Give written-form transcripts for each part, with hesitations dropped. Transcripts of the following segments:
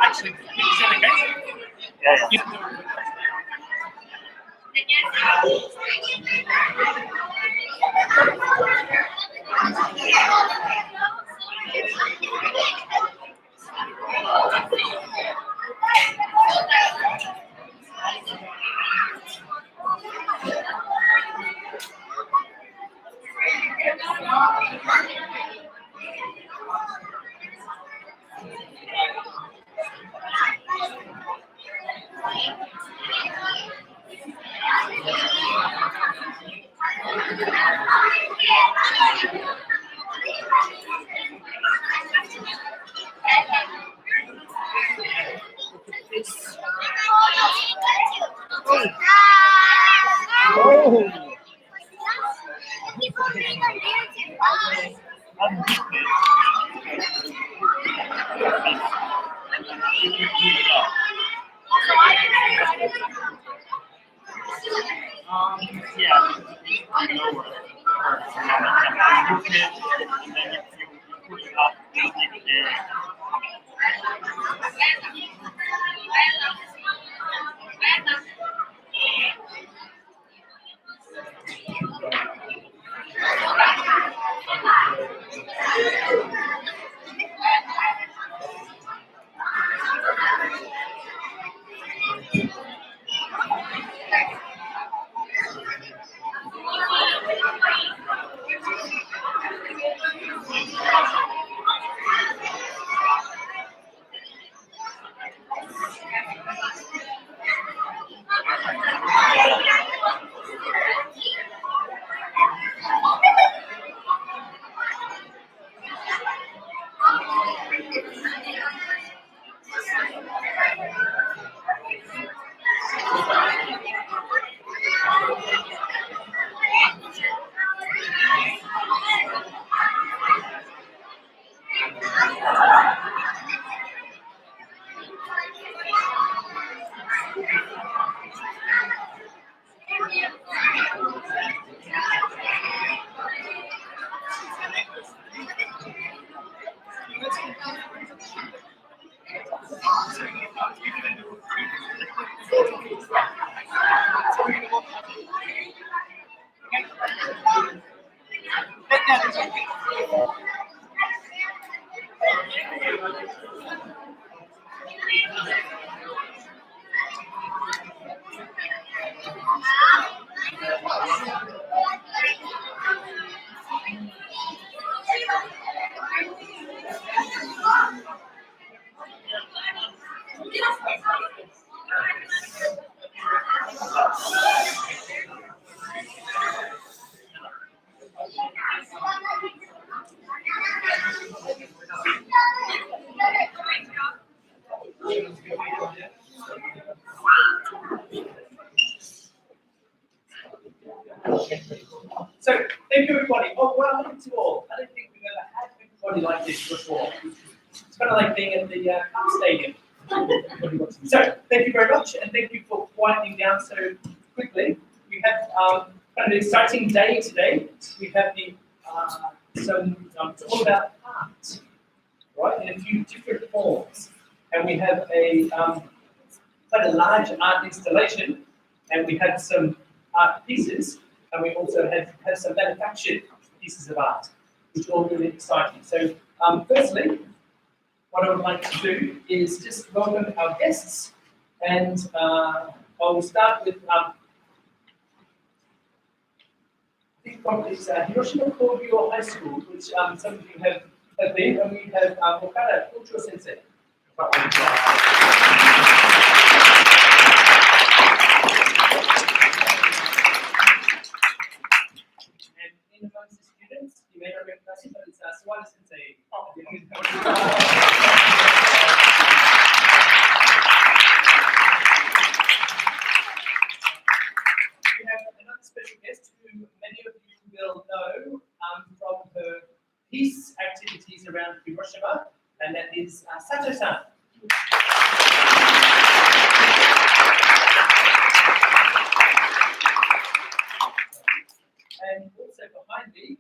Actually, is that okay? Yeah. Oh. Yeah. So, thank you everybody. Oh, welcome to all. I don't think we've ever had everybody like this before. It's kind of like being at the Cup Stadium. So, thank you very much, and thank you for winding down so quickly. We have kind of an exciting day today. We have the it's all about art, right, in a few different forms. And we have a quite a large art installation, and we have some art pieces, and we also have some manufactured pieces of art, which are all really exciting. So firstly, what I would like to do is just welcome our guests, and I will start with, I think probably it's Hiroshima Kogyo High School, which some of you have been, and we have Okada Kulturo Sensei. In amongst the students, you may not recognize it, but it's Sawada Sensei. We have another special guest who many of you will know from her peace activities around Hiroshima, and that is Sato-san. And also behind me,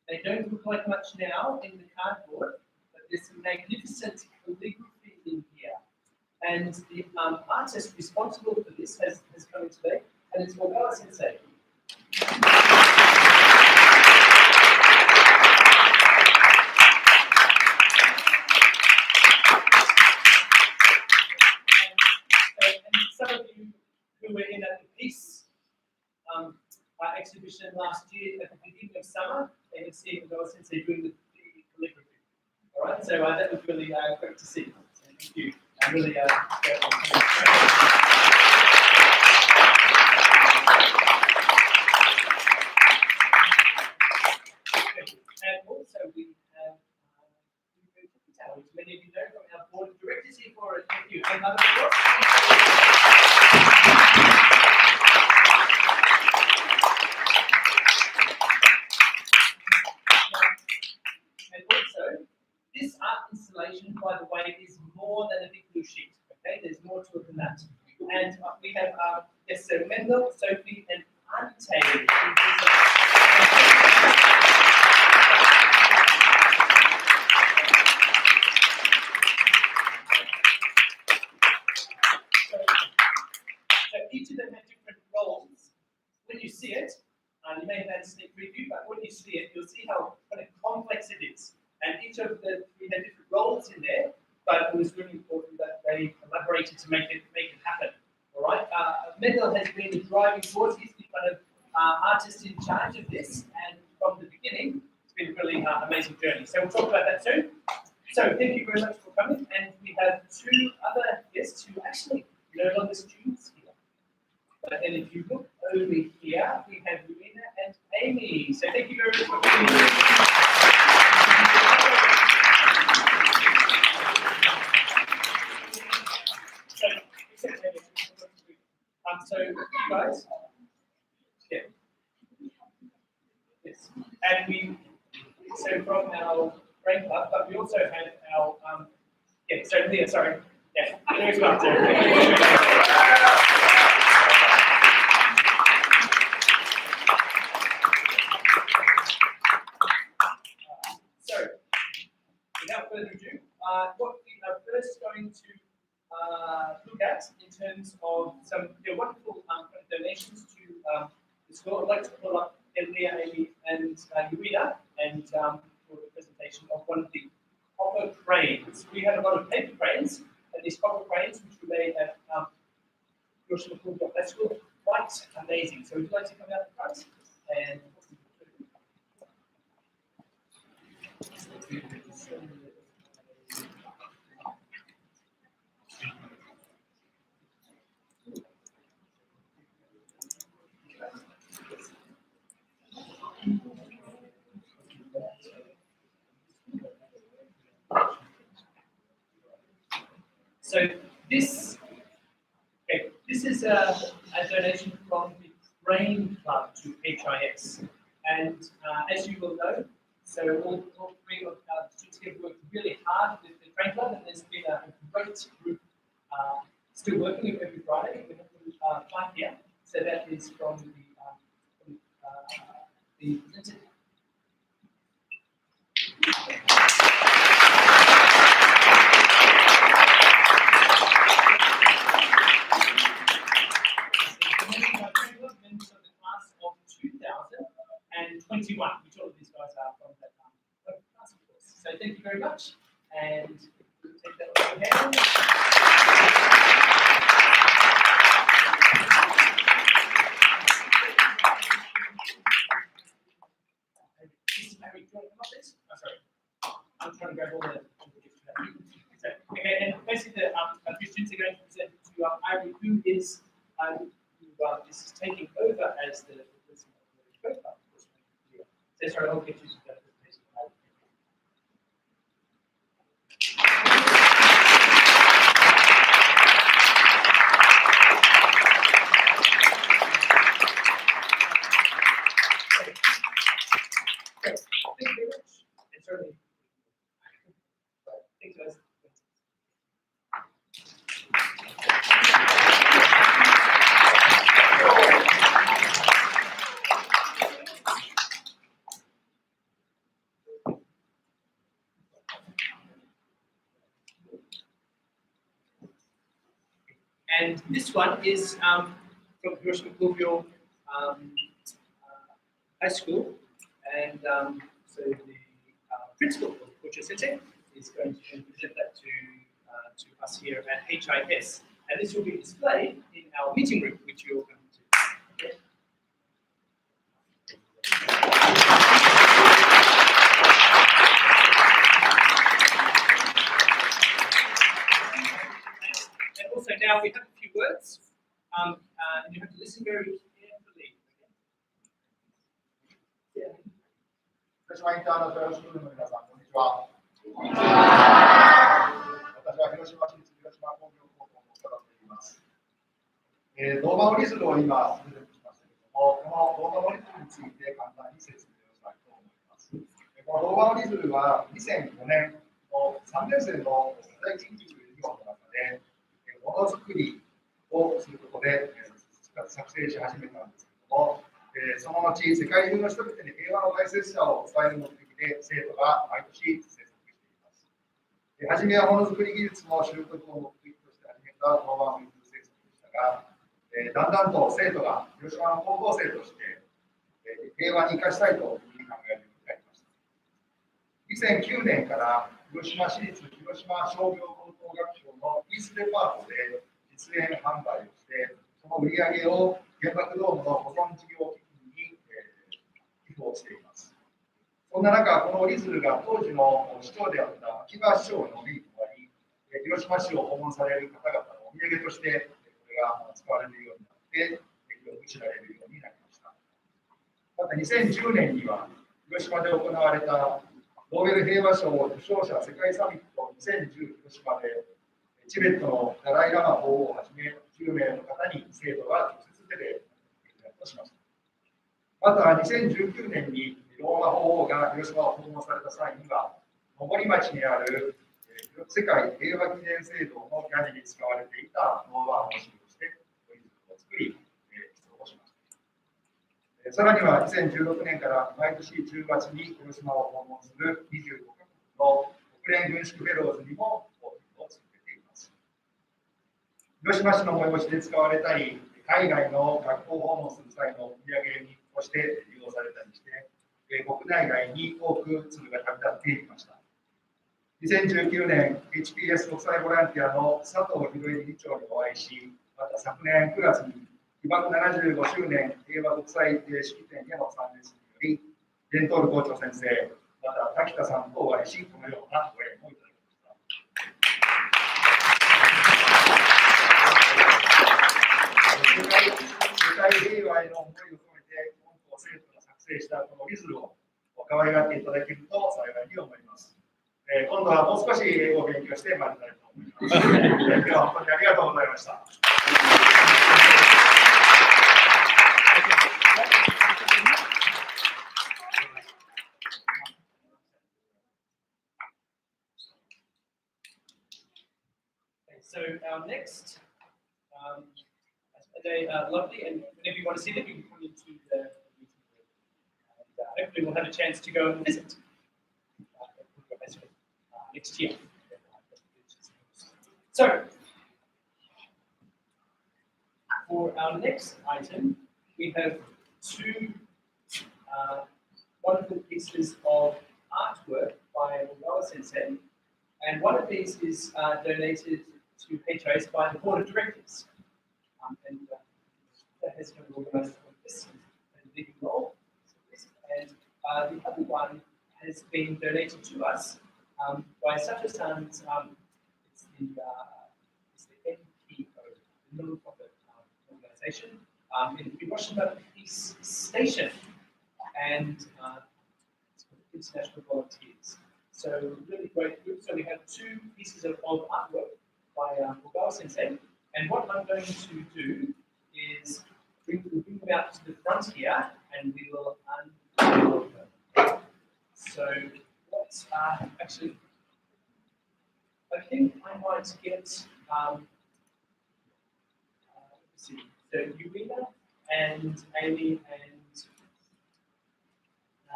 They don't look like much now in the cardboard, but there's some magnificent calligraphy in here. And the artist responsible for this has come in today, and it's Ogawa Sensei. And some of you who were in at the Peace exhibition last year at the beginning of summer, they have seen Ogawa Sensei doing the calligraphy. All right, so that was really great to see. So thank you. I really and also we have which many of you know from our board of directors here for it. Thank you. And another applause. And also, this art installation, by the way, is more than a big blue sheet. Okay, there's more to it than that. And we have yes, so Mendel, Sophie, and Ante. So each of them have different roles. When you see it, you may have had a sneak preview, but when you see it, you'll see how kind of complex it is. And each of the three had different roles in there, but it was really important that they collaborated to make it happen. All right. Mendel has been the driving force. He's the kind of artist in charge of this, and from the beginning, it's been a really amazing journey. So we'll talk about that soon. So thank you very much for coming, and we have two other guests who actually no longer students here. But then if you look over here, we have Luina and Amy. So thank you very much for coming. So you guys, yeah, yes, and we so from our brain club, but we also had our yeah. So Leah, sorry, yeah, there's one too. So without further ado, what we are first going to look at in terms of some wonderful donations to the school. I'd like to pull up Leah, Amy, and Urina, and for the presentation of one of the copper cranes. We had a lot of paper cranes, and these copper cranes, which we made at Hiroshima Kumbia High School, quite amazing. So would you like to come out the front? And so this is a donation from the Crane Club to HIS, and as you will know, so all three of our students have worked really hard with the Crane Club, and there's been a great group still working every Friday. We have the fund here, so that is from the class of 2021, which all of these guys are from that class, of course. So thank you very much, and we'll take that one again. Sorry, I'm trying to grab all the gifts for that. So, okay, and basically, a few students are going to present to Irie, who is this is taking over as the person of the code. So sorry, I'll get you to that presentation. Thank you very much. And certainly, thanks guys. And this one is from Hiroshima Kurbyo High School. And so the principal, Kocho Sensei, is going to present that to us here at HIS. And this will be displayed in our meeting room, which you're going to. Okay. And also now we have a few words, and you have to listen very carefully. Yeah. 広島インターナショナルスクールの皆さん、こんにちは。私は広島市立広島工業高校の岡田と言います。動画折り鶴を今、プレゼントしましたけれども、この動画折り鶴について簡単に説明をしたいと思います。この動画折り鶴は2005年の3年生の社会研究という授業の中で、ものづくりをすることで作成し始めたんですけれども、その後、世界中の人々に平和の大切さを伝える目的で生徒が毎年制作しています。はじめはものづくり技術の習得を目的として始めた動画の制作でしたが、だんだんと生徒が広島の高校生として平和に生かしたいというふうに考えるようになりました。2009年から広島市立広島商業高等学校のイースデパートで実演販売をして、その売り上げを原爆ドームの保存事業基金に寄付をしています。そんな中、この折り鶴が当時の市長であった秋葉市長の目に留まり、広島市を訪問される方々のお土産として、これが使われるようになって、広く知られるようになりました。また2010年には、広島で行われたノーベル平和賞受賞者世界サミット2010広島で、チベットのダライ・ラマ法王をはじめ、10名の方に生徒が直接手でプレゼントしました。また2019年にローマ法王が広島を訪問された際には、登町にある世界平和記念聖堂の屋根に使われていた銅板を使用して折り鶴を作り、出場しました。さらには2016年から毎年10月に広島を訪問する25カ国の国連軍縮フェローズにも交流を続けています。広島市の催しで使われたり、海外の学校訪問する際のお土産にとして利用されたりして、国内外に多く鶴が旅立っていきました。2019年、HPS 国際ボランティアの佐藤博之議長にお会いし、また昨年9月に被爆75周年平和国際式典への参列により、伝統校長先生、また滝田さんとお会いし、このようなご縁をいただきました。世界平和への思いを込めて、本校生徒が作成したこの折り鶴を可愛がっていただけると幸いに思います。今度はもう少し英語を勉強してまいりたいと思います。今日は本当にありがとうございました。So next, they are lovely, and whenever you want to see them, you can come into the meeting room. And hopefully we'll have a chance to go and visit next year. So, for our next item, we have two wonderful pieces of artwork by Ogawa Sensei, and one of these is donated to HIS by the Board of Directors. And that has been organized for this and a big role. And the other one has been donated to us by Sato-san's, it's the NPO, the non-profit organization, in Hiroshima Peace Station, and International Volunteers. So really great group. So we have two pieces of artwork by Ogawa Sensei, and what I'm going to do is bring them out to the front here, and we will unveil them. So let's actually, I think I might get, let's see, so Urena and Amy and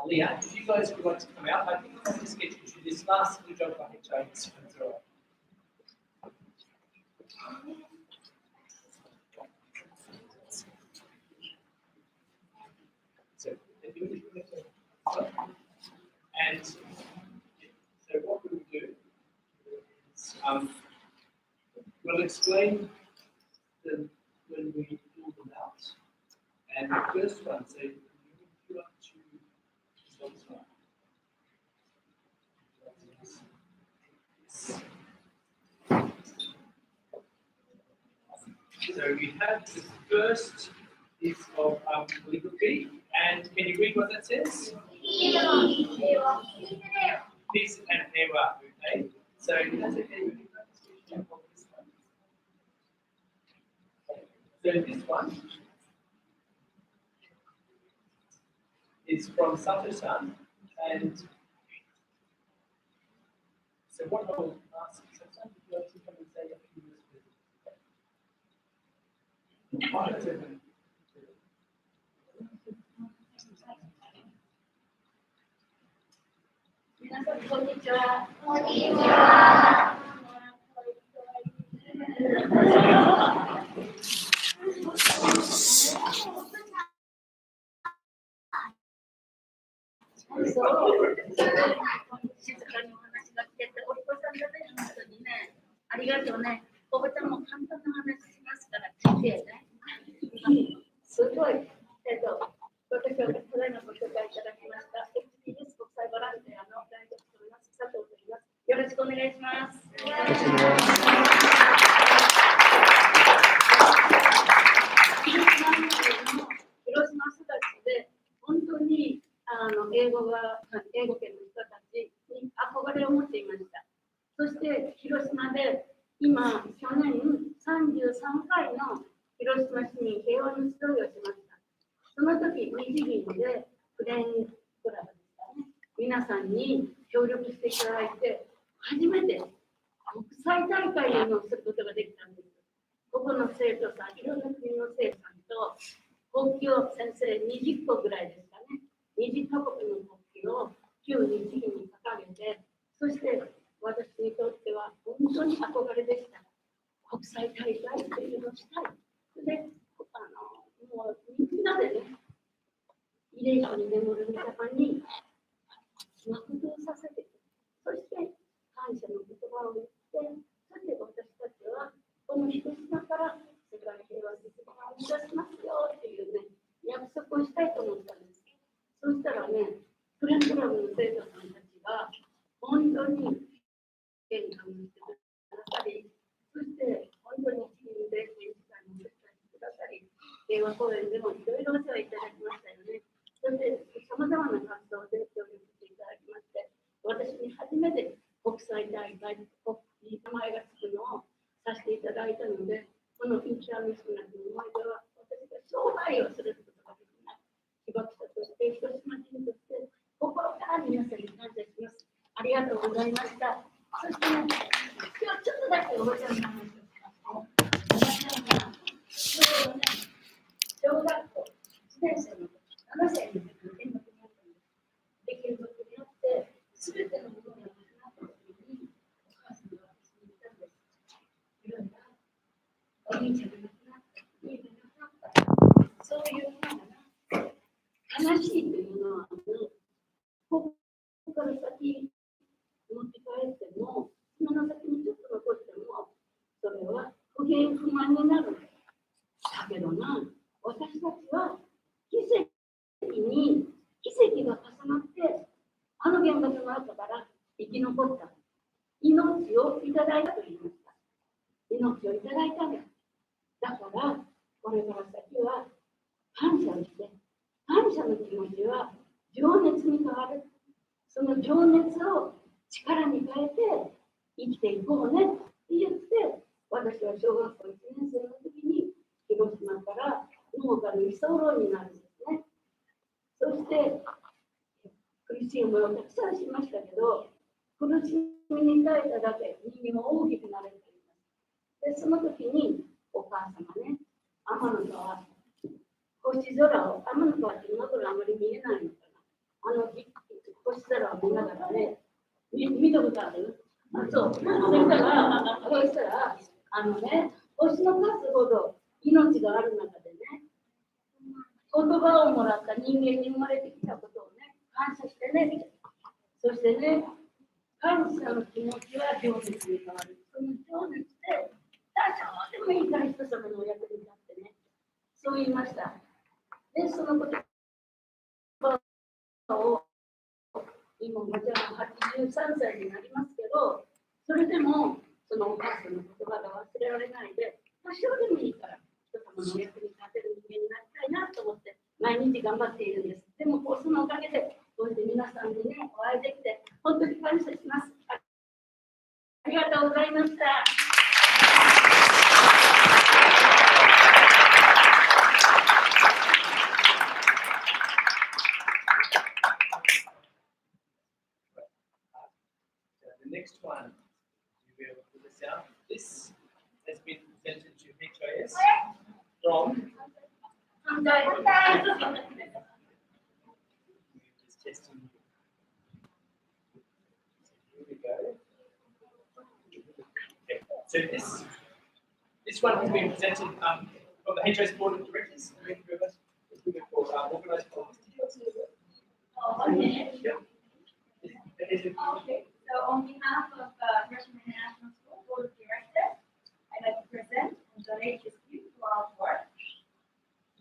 Leah, if you guys would like to come out, I think I'll just get you to this last little job by HIS. And so what we'll do is we'll explain them when we fill them out. And the first one, so you fill up to this one. So we have the first is of calligraphy, and can you read what that says? This and error, okay? So that's okay. So this one is from Sato-san, and so what I will ask Sato-san, would you like to come and say a few words, please? 言葉をもらった人間に生まれてきたことをね、感謝してね、みたいな。そしてね、感謝の気持ちは情熱に変わる。その情熱で、誰でもいいから人様のお役に立ってね、そう言いました。で、その言葉を、今もちろん83歳になりますけど、それでも、そのお母さんの言葉が忘れられないで、多少でもいいから、人様のお役に立てる人間になりたいなと思って、毎日頑張っているんです。でも、そのおかげで、こうして皆さんにね、お会いできて、本当に感謝します。ありがとうございました。The next one, you'll be able to put this out. This has been presented to HIS from just testing. Here we go. Okay. So this one has been presented from the HIS Board of Directors. Thank you very much. Organised for Okay, so on behalf of Freshman International School Board of Directors, I'd like to present and donate this beautiful artwork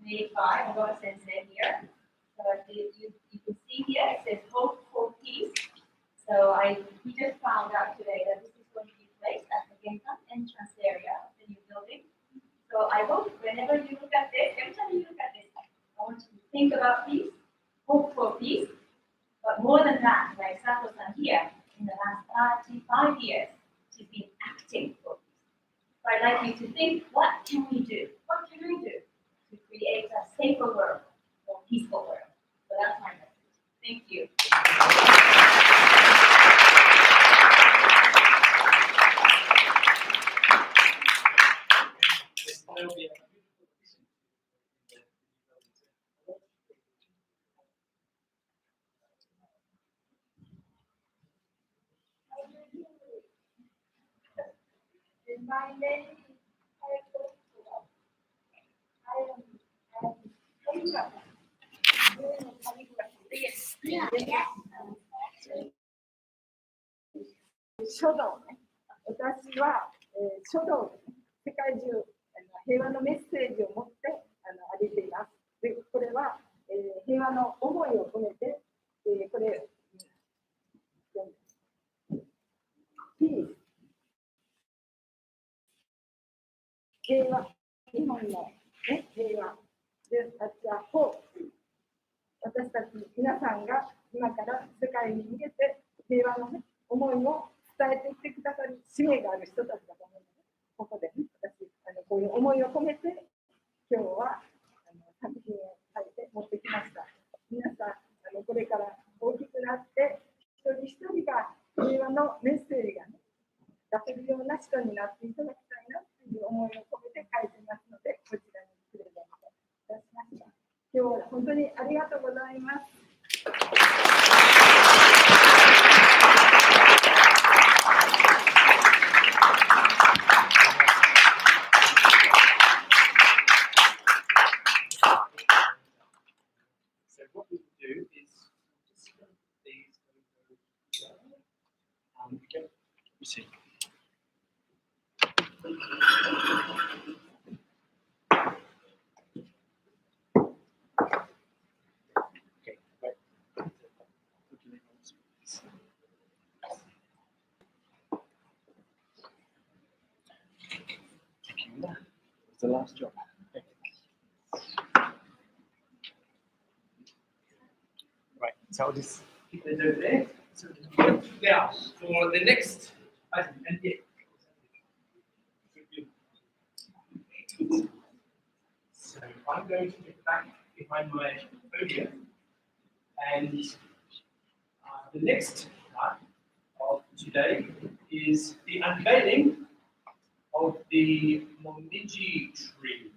made by Ogawa Sensei here. So you can see here it says Hope for Peace. So we just found out today that this is going to be placed at the Genkan entrance area of the new building. So I hope whenever you look at this, every time you look at this, I want you to think about peace, hope for peace. But more than that, like Sato-san here, in the last 35 years, she's been acting for peace. So I'd like you to think, what can we do? What can I do to create a safer world, a more peaceful world? So that's my message. Thank you. My name is I 書道ね。私は、書道で、世界中平和のメッセージを持って歩いています。で、これは、平和の思いを込めて、これ、ピース、平和、日本の、ね、平和、で、私はホープ。私たち皆さんが今から世界に向けて平和の、ね、思いを伝えていってくださる使命がある人たちだと思うので、ここで、ね、私こういう思いを込めて今日は作品を書いて持ってきました。皆さんこれから大きくなって一人一人が平和のメッセージが、ね、出せるような人になっていただきたいなという思いを込めて書いてますので、こちらにプレゼントいたしました。今日は本当にありがとうございます。So what we do is just put these okay. You see. Okay, right. It's the last job. Okay. Right, so this keep it over there. So now for the next item, and yeah. So I'm going to get back behind my podium, and the next part of today is the unveiling of the momiji tree.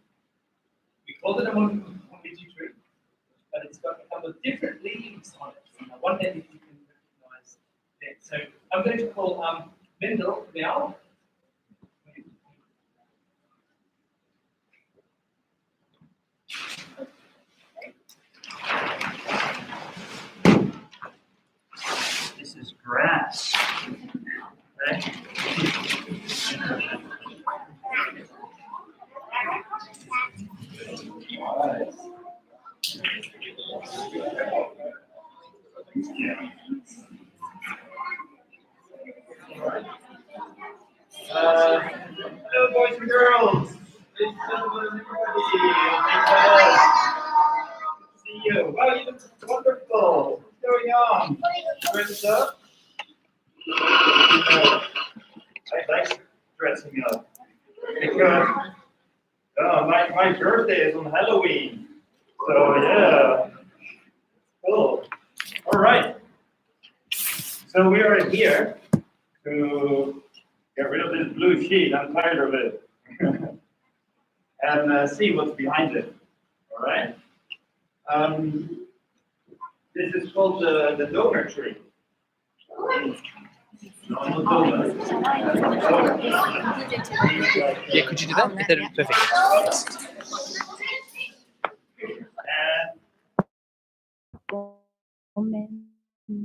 We call it a momiji tree, but it's got a couple of different leaves on it. And I wonder if you can recognize that. So I'm going to call Mendel now. Hello, boys and girls. Ladies and gentlemen, everybody. See you. Wow, you look wonderful. What's going on? Dressed up? I like dressing up because my birthday is on Halloween. So yeah, cool. All right. So we are here to get rid of this blue sheet. I'm tired of it. And see what's behind it. All right. This is called the donor tree. Normal donut. Yeah, could you do that? Perfect. And ごめんね。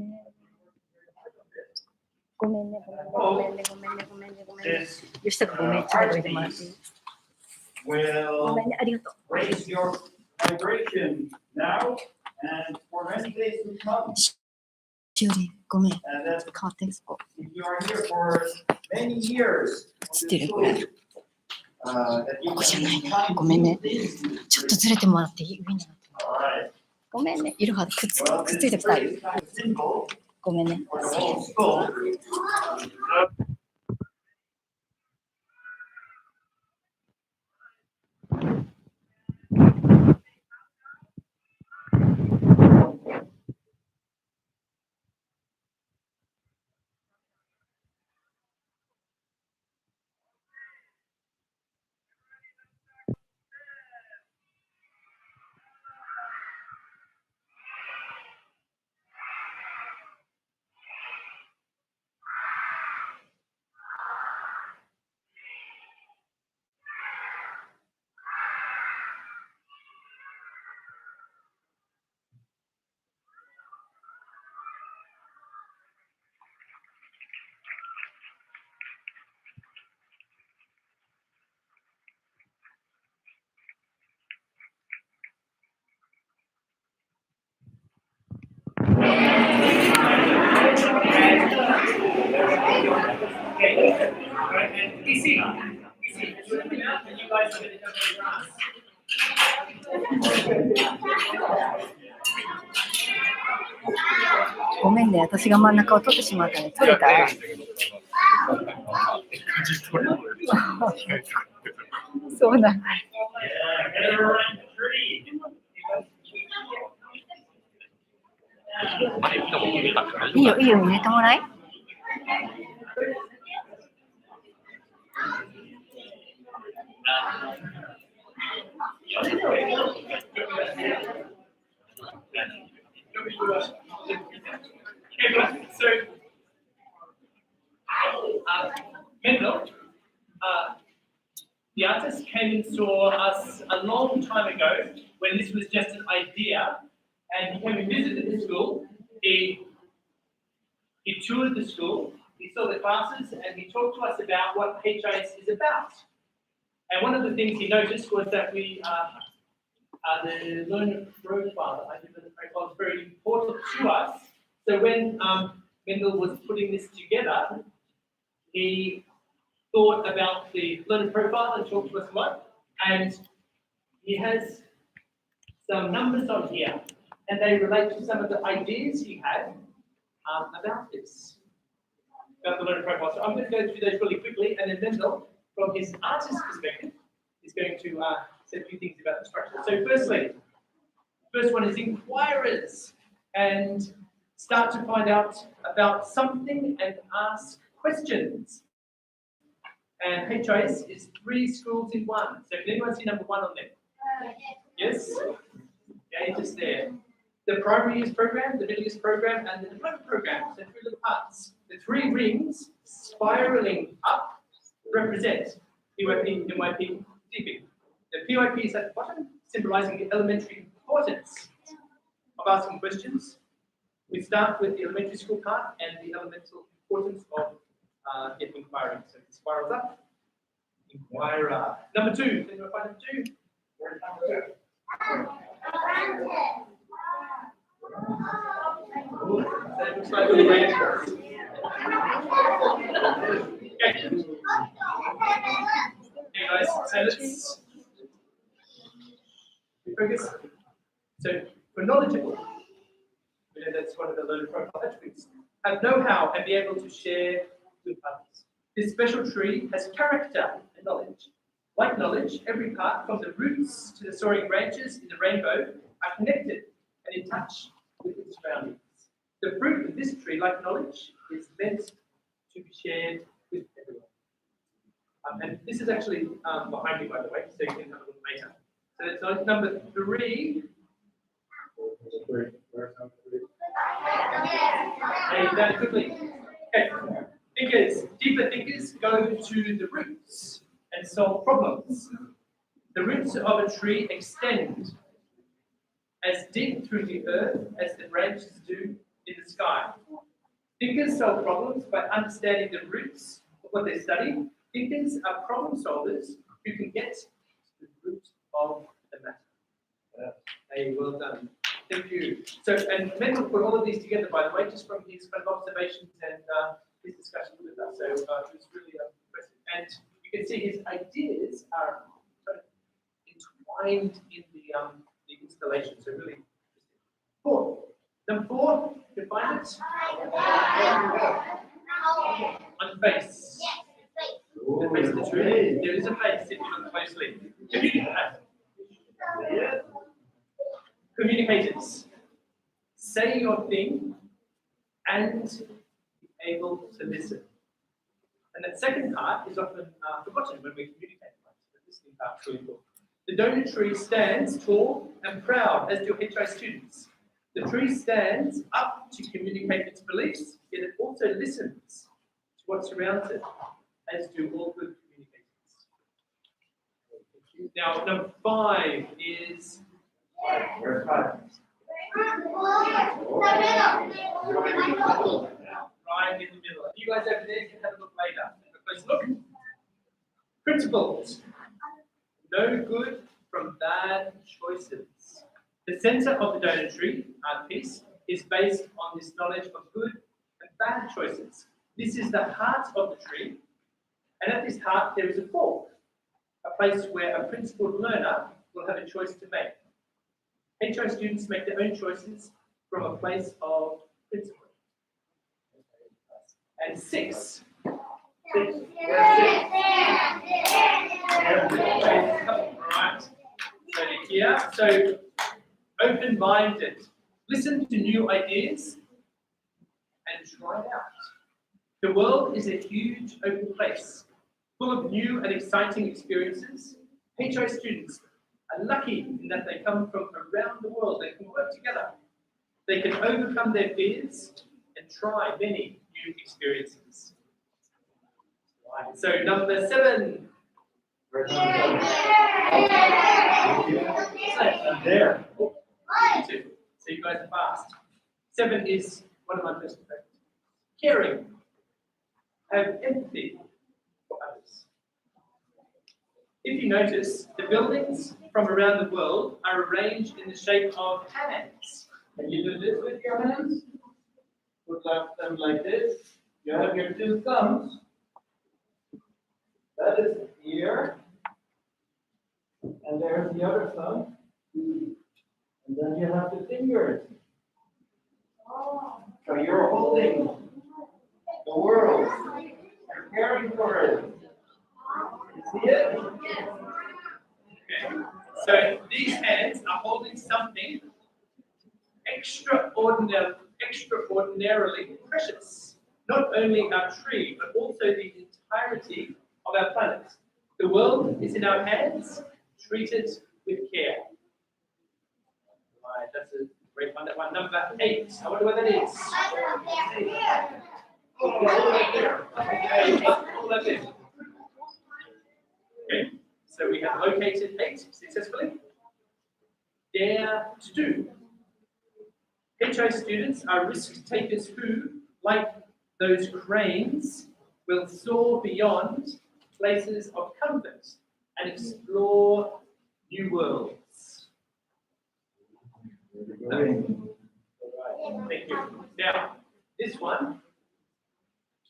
ごめんね。ごめんね。ごめんね。ごめんね。ごめんね。 this 吉高ごめん。ちょっとどいてもらっていい？ご will めんね。ありがとう。 raise your vibration now and for many days to come. しおり、ごめん。 And that 変わってそこ。 if you are here for many years, 知ってるこれ。 that you ここじゃないね。 can ごめんね。 this. ちょっとずれてもらっていい？上になって。 All right. ごめんね。いろはくっついてきた。 This is kind of symbol ごめんね。 for the whole school. Okay. All right, and easy. Easy. Just let me know, and you guys are going to come to your arms. ごめんね。私が真ん中を取ってしまったね。取れた？そうなん。 Yeah, get it around the tree. いいよ、いいよ、入れてもらい。 So, Mendel, the artist came and saw us a long time ago when this was just an idea, and he came and visited the school. He toured the school, he saw the classes, and he talked to us about what HIS is about. And one of the things he noticed was that we the learner profile, I think the profile is very important to us. So when Mendel was putting this together, he thought about the learner profile and talked to us a lot. And he has some numbers on here, and they relate to some of the ideas he had about this, about the learner profile. So I'm going to go through those really quickly, and then Mendel, from his artist perspective, is going to say a few things about the structure. So firstly, first one is inquirers, and start to find out about something and ask questions. And HIS is 3 schools in 1. So can anyone see number 1 on there? Yes? Yeah, just there. The primary years program, the middle years program, and the diploma program. So 3 little parts. The 3 rings spiraling up represent PYP, MYP, DP. The PYP is at the bottom, symbolizing the elementary importance of asking questions. We start with the elementary school part and the elemental importance of getting inquiring. So it spirals up. Inquirer. Number 2. Can you find number 2? Where's number 2? looks like the way. Okay. Hey guys, so let's focus. So we're knowledgeable. We know that's one of the learner profile attributes. Have know-how and be able to share with others. This special tree has character and knowledge. Like knowledge, every part from the roots to the soaring branches in the rainbow are connected and in touch with its surroundings. The fruit of this tree, like knowledge, is meant to be shared with everyone. And this is actually behind me, by the way, so you can have a look later. So it's number 3. Hey, that quickly. Okay. Thinkers, deeper thinkers go to the roots and solve problems. The roots of a tree extend as deep through the earth as the branches do in the sky. Thinkers solve problems by understanding the roots of what they study. Thinkers are problem solvers who can get to the root of the matter. Hey, well done. Thank you. So, and Mendel put all of these together, by the way, just from his kind of observations and his discussion with us. So it was really impressive. And you can see his ideas are sort of entwined in the installation. So really interesting. 4. Number 4, you can find it on face. The face of the tree. There is a face if you look closely. Communicators. Say your thing and be able to listen. And that second part is often forgotten when we communicate. The listening part is really important. The donor tree stands tall and proud, as do HI students. The tree stands up to communicate its beliefs, yet it also listens to what surrounds it, as do all good communicators. Now, number 5 is Where's 5? right in the middle. You guys over there can have a look later. Let's look. Principles. No good from bad choices. The center of the donor tree piece is based on this knowledge of good and bad choices. This is the heart of the tree, and at this heart there is a fork, a place where a principled learner will have a choice to make. HI students make their own choices from a place of principle. And 6. Right. So here, so open-minded. Listen to new ideas and try it out. The world is a huge open place, full of new and exciting experiences. HI students are lucky in that they come from around the world. They can work together. They can overcome their fears and try many new experiences. Right. So number 7. There. 2. So you guys are fast. 7 is one of my personal favorites. Caring. Have empathy for others. If you notice, the buildings from around the world are arranged in the shape of hands. Can you do this with your hands? Put them like this. You have your 2 thumbs. That is here. And there's the other thumb. And then you have the fingers. So you're holding the world. You're caring for it. You see it? Okay. So these hands are holding something extraordinarily precious. Not only our tree, but also the entirety of our planet. The world is in our hands, treated with care. Right, that's a great one. That one. Number 8. I wonder what that is. Okay, so we have located 8 successfully. Dare to do. HI students are risk takers who, like those cranes, will soar beyond places of comfort and explore new worlds. Thank you. Now, this one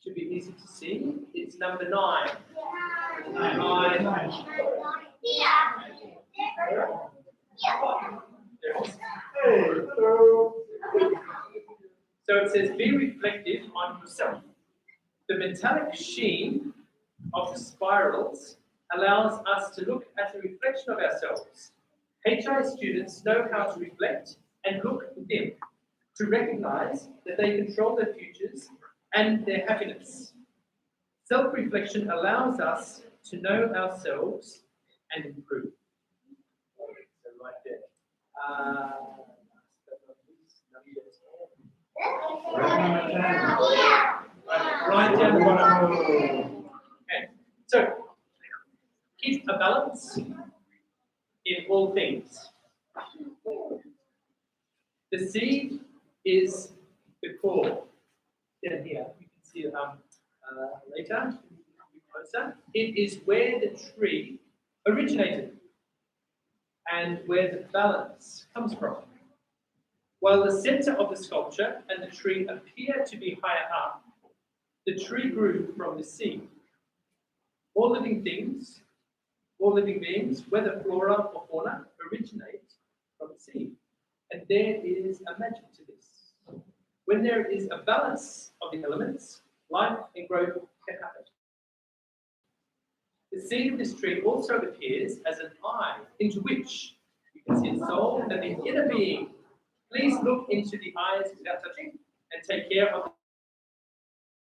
should be easy to see. It's number 9. 9. So it says, be reflective on yourself. The metallic sheen of the spirals allows us to look at the reflection of ourselves. HI students know how to reflect and look within, to recognize that they control their futures and their happiness. Self-reflection allows us to know ourselves and improve. So right there. Right down the bottom. Okay. So keep a balance in all things. The seed is the core. Down here, you can see it later, closer. It is where the tree originated and where the balance comes from. While the center of the sculpture and the tree appear to be higher up, the tree grew from the seed. All living beings, whether flora or fauna, originate from the seed. And there is a magic to this. When there is a balance of the elements, life and growth can happen. The seed of this tree also appears as an eye into which you can see a soul and the inner being. Please look into the eyes without touching and take care of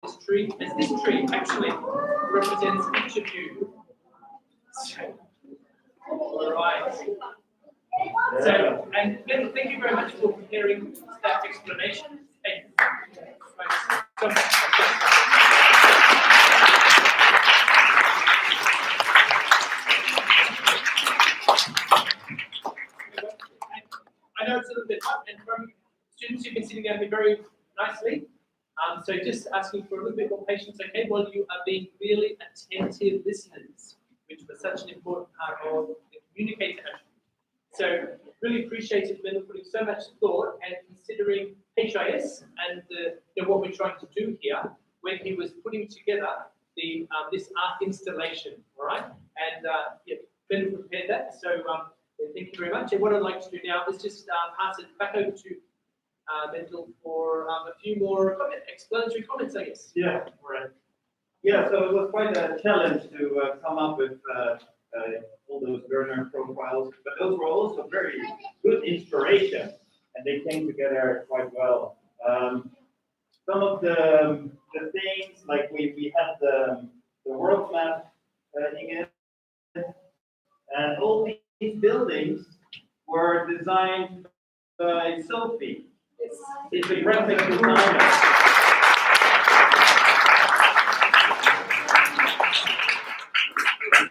this tree, as this tree actually represents each of you. All right. So, and thank you very much for preparing that explanation. Thank you. So much. I know it's a little bit hot, and from students you've been sitting down here very nicely. So just asking for a little bit more patience, okay, while you are being really attentive listeners, which was such an important part of the communicator attribute. So really appreciated Ben putting so much thought and considering HIS and what we're trying to do here when he was putting together the this art installation, all right? And yeah, Ben prepared that, so thank you very much. And what I'd like to do now is just pass it back over to Mendel for a few more explanatory comments, I guess. Yeah, right. Yeah, so it was quite a challenge to come up with all those learner profiles, but those were also very good inspiration, and they came together quite well. Some of the things, like we had the world map again, and all these buildings were designed by Sophie. She's a graphic designer.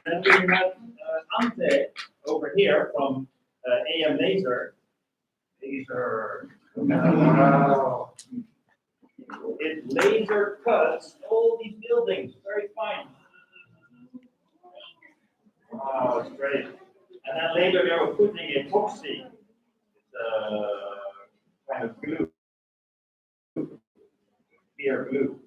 Then we have Ante over here from AM Laser. Wow. It laser cuts all these buildings very fine. Wow, it's great. And then later they were putting epoxy. It's kind of glue. Clear glue.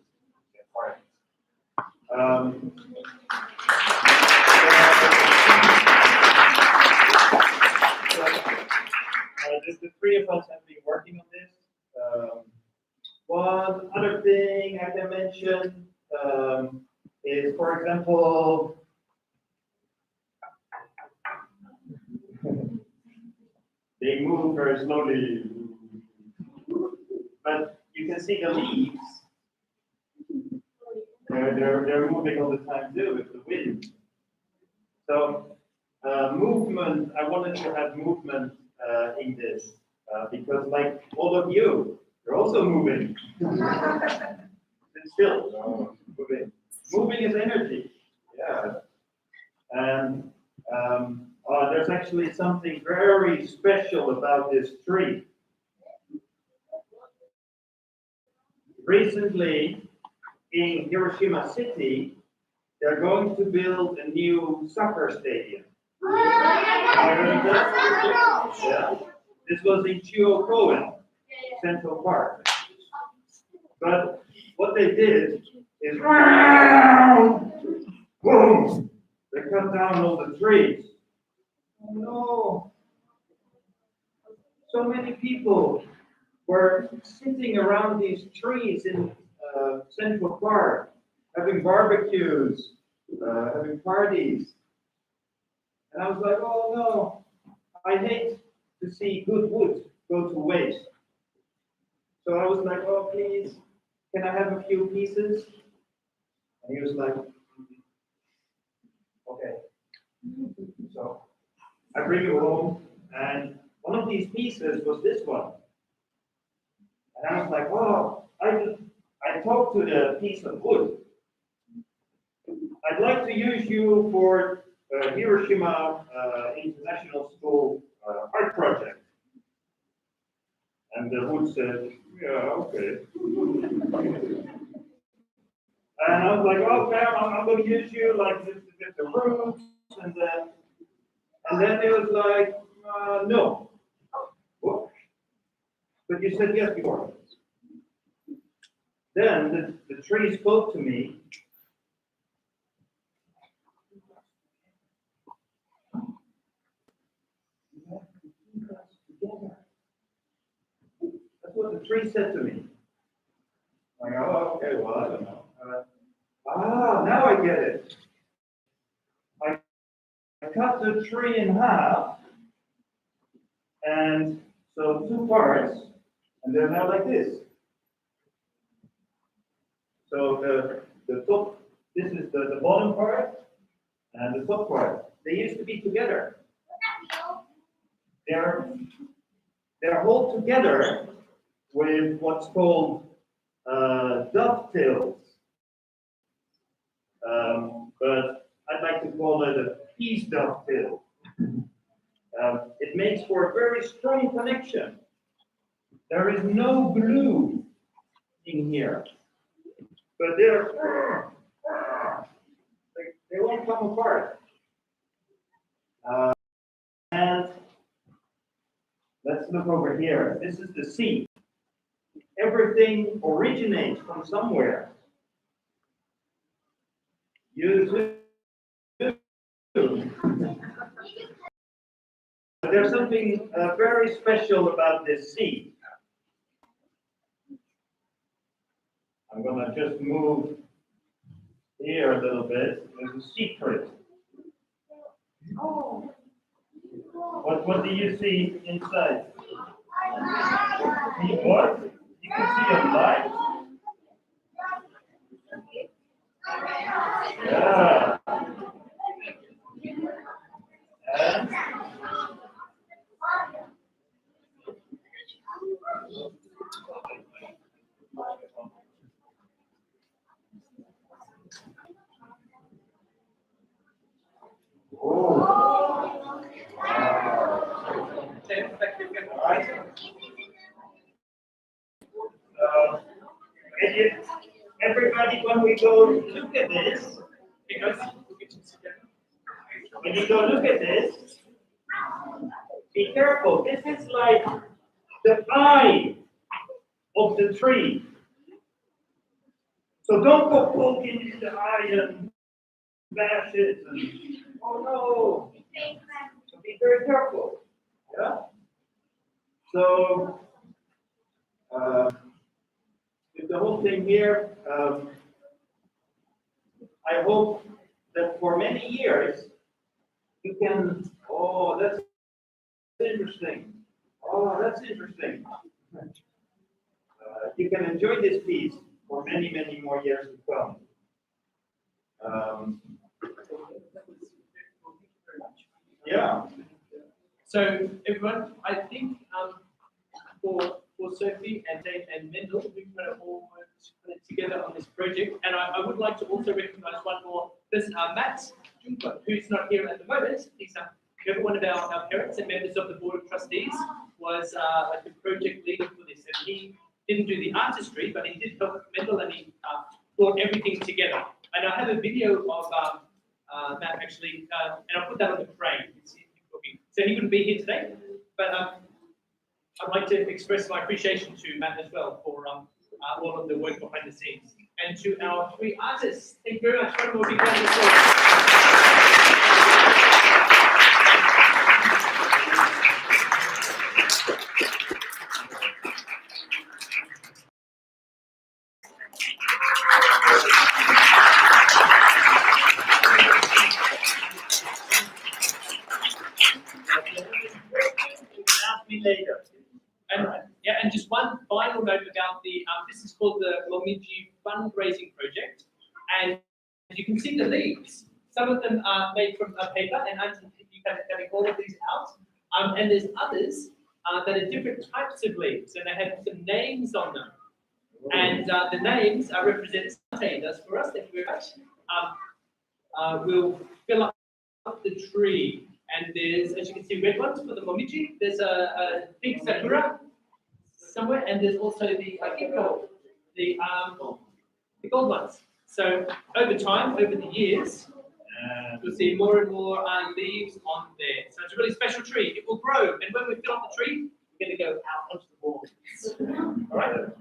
The three of us have been working on this. One other thing I can mention is, for example, they move very slowly, but you can see the leaves. They're moving all the time too with the wind. So movement, I wanted to have movement in this because, like all of you, you're also moving. It's still moving. Moving is energy. Yeah. And there's actually something very special about this tree. Recently, in Hiroshima City, they're going to build a new soccer stadium. Yeah. This was in Chuo-koen, Central Park. But what they did is, boom, they cut down all the trees. Oh no. So many people were sitting around these trees in Central Park, having barbecues, having parties. And I was like, oh no, I hate to see good wood go to waste. So I was like, oh please, can I have a few pieces? And he was like, okay. So I bring it home, and one of these pieces was this one. And I was like, oh, I talked to the piece of wood. I'd like to use you for Hiroshima International School art project. And the wood said, yeah, okay. And I was like, okay, I'm going to use you like this to get the roots, and then it was like, no. What? But you said yes before. Then the tree spoke to me. That's what the tree said to me. I'm like, oh, okay, well, I don't know. Now I get it. I cut the tree in half, and so 2 parts, and they're now like this. So the top, this is the bottom part, and the top part. They used to be together. They're held together with what's called dovetails. But I'd like to call it a piece dovetail. It makes for a very strong connection. There is no glue in here, but they won't come apart. And let's look over here. This is the sea. Everything originates from somewhere. You too. There's something very special about this sea. I'm going to just move here a little bit. There's a secret. What do you see inside? See what? You can see a light? Yeah. And everybody, when we go look at this, when you go look at this, be careful. This is like the eye of the tree. So don't go poking in the eye and bash it. And, oh no. So be very careful. Yeah? So, with the whole thing here, I hope that for many years you can, oh, that's interesting. Oh, that's interesting. You can enjoy this piece for many, many more years to come. Yeah. So everyone, I think for Sophie and Dave and Mendel, we've kind of all worked together on this project, and I would like to also recognise one more person, Matt, who's not here at the moment. He's one of our parents and members of the Board of Trustees, was like the project leader for this, and he didn't do the artistry, but he did help Mendel, and he brought everything together. And I have a video of Matt actually, and I'll put that on the frame. So he wouldn't be here today, but I'd like to express my appreciation to Matt as well for all of the work behind the scenes. And to our 3 artists, thank you very much. One more big round of applause. Ask me later. And yeah, and just one final note about the this is called the Momiji fundraising project, and you can see the leaves. Some of them are made from paper, and you can having all of these out. And there's others that are different types of leaves, and they have some names on them. And the names represent something does for us. Thank you very much. We'll fill up the tree. And there's, as you can see, red ones for the momiji. There's a pink sakura somewhere, and there's also the gold ones. So over time, over the years, you'll see more and more leaves on there. So it's a really special tree. It will grow, and when we fill up the tree, we're going to go out onto the walls. All right. Okay.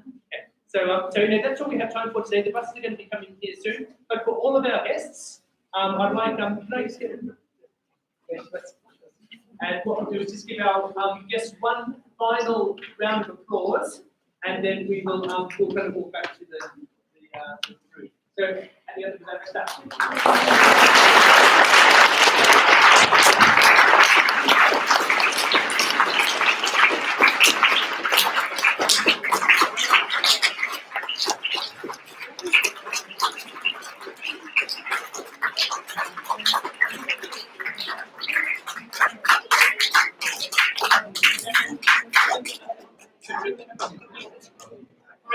So, that's all we have time for today. The buses are going to be coming here soon. But for all of our guests, I'd like can I just get and what we'll do is just give our guests one final round of applause, and then we will we'll kind of walk back to the room. So, any other stuff?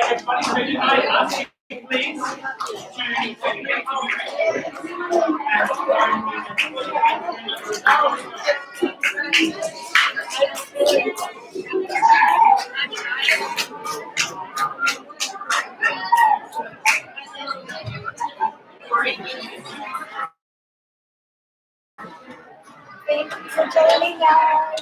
Everybody, so can I ask you please Thank you for joining us.